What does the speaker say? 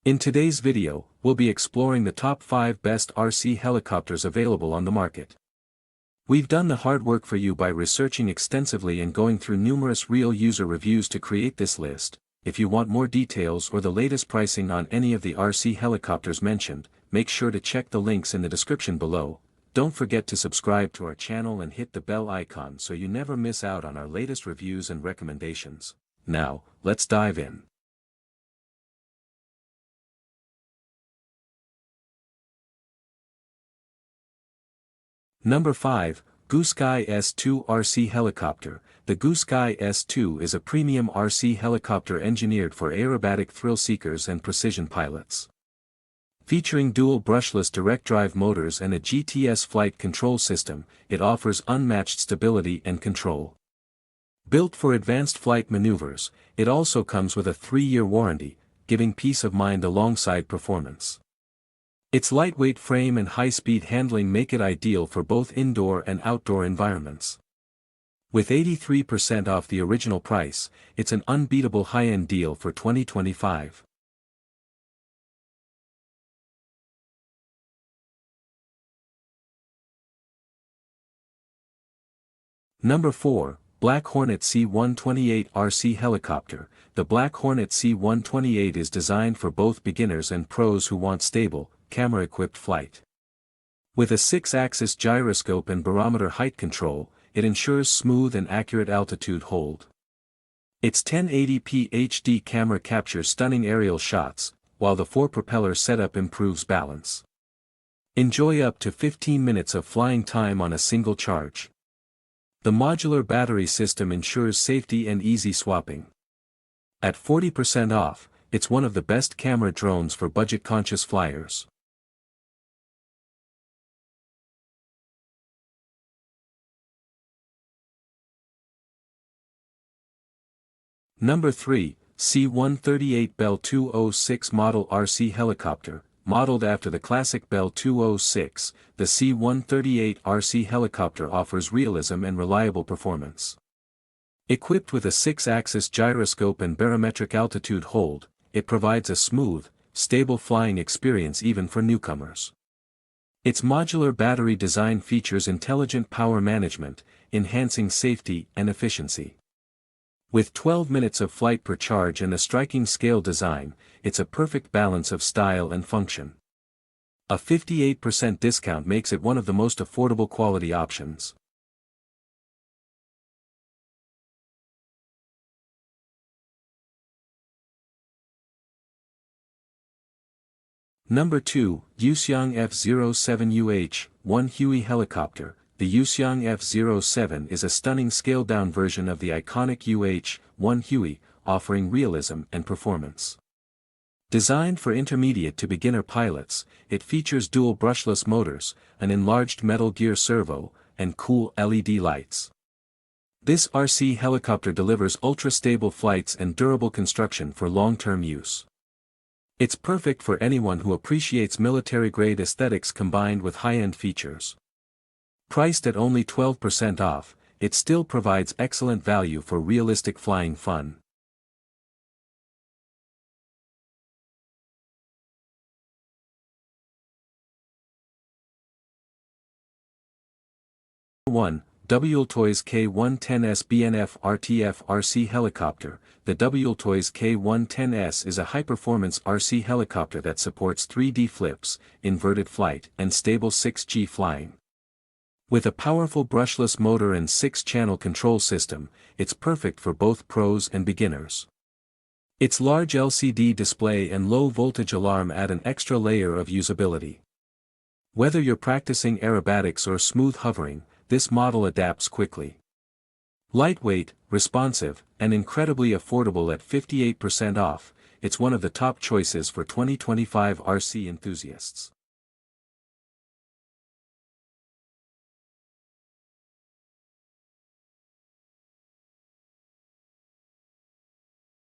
In today's video, we'll be exploring the top 5 best RC helicopters available on the market. We've done the hard work for you by researching extensively and going through numerous real user reviews to create this list. If you want more details or the latest pricing on any of the RC helicopters mentioned, make sure to check the links in the description below. Don't forget to subscribe to our channel and hit the bell icon so you never miss out on our latest reviews and recommendations. Now, let's dive in. Number 5, Goosky S2 RC Helicopter. The Goosky S2 is a premium RC helicopter engineered for aerobatic thrill seekers and precision pilots. Featuring dual brushless direct-drive motors and a GTS flight control system, it offers unmatched stability and control. Built for advanced flight maneuvers, it also comes with a 3-year warranty, giving peace of mind alongside performance. Its lightweight frame and high-speed handling make it ideal for both indoor and outdoor environments. With 83% off the original price, it's an unbeatable high-end deal for 2025. Number 4, Black Hornet C128 RC Helicopter. The Black Hornet C128 is designed for both beginners and pros who want stable, camera-equipped flight. With a 6-axis gyroscope and barometer height control, it ensures smooth and accurate altitude hold. Its 1080p HD camera captures stunning aerial shots, while the 4-propeller setup improves balance. Enjoy up to 15 minutes of flying time on a single charge. The modular battery system ensures safety and easy swapping. At 40% off, it's one of the best camera drones for budget-conscious flyers. Number 3, C138 WLtoys Model RC Helicopter. Modeled after the classic WLtoys, the C138 RC Helicopter offers realism and reliable performance. Equipped with a 6-axis gyroscope and barometric altitude hold, it provides a smooth, stable flying experience even for newcomers. Its modular battery design features intelligent power management, enhancing safety and efficiency. With 12 minutes of flight per charge and a striking scale design, it's a perfect balance of style and function. A 58% discount makes it one of the most affordable quality options. Number 2, YUXIANG F07UH-1 Huey Helicopter. The YUXIANG F07 is a stunning scaled-down version of the iconic UH-1 Huey, offering realism and performance. Designed for intermediate to beginner pilots, it features dual brushless motors, an enlarged metal gear servo, and cool LED lights. This RC helicopter delivers ultra-stable flights and durable construction for long-term use. It's perfect for anyone who appreciates military-grade aesthetics combined with high-end features. Priced at only 12% off, it still provides excellent value for realistic flying fun. One, WLtoys K110S BNF RTF RC Helicopter. The WLtoys K110S is a high-performance RC helicopter that supports 3D flips, inverted flight, and stable 6G flying. With a powerful brushless motor and 6-channel control system, it's perfect for both pros and beginners. Its large LCD display and low-voltage alarm add an extra layer of usability. Whether you're practicing aerobatics or smooth hovering, this model adapts quickly. Lightweight, responsive, and incredibly affordable at 58% off, it's one of the top choices for 2025 RC enthusiasts.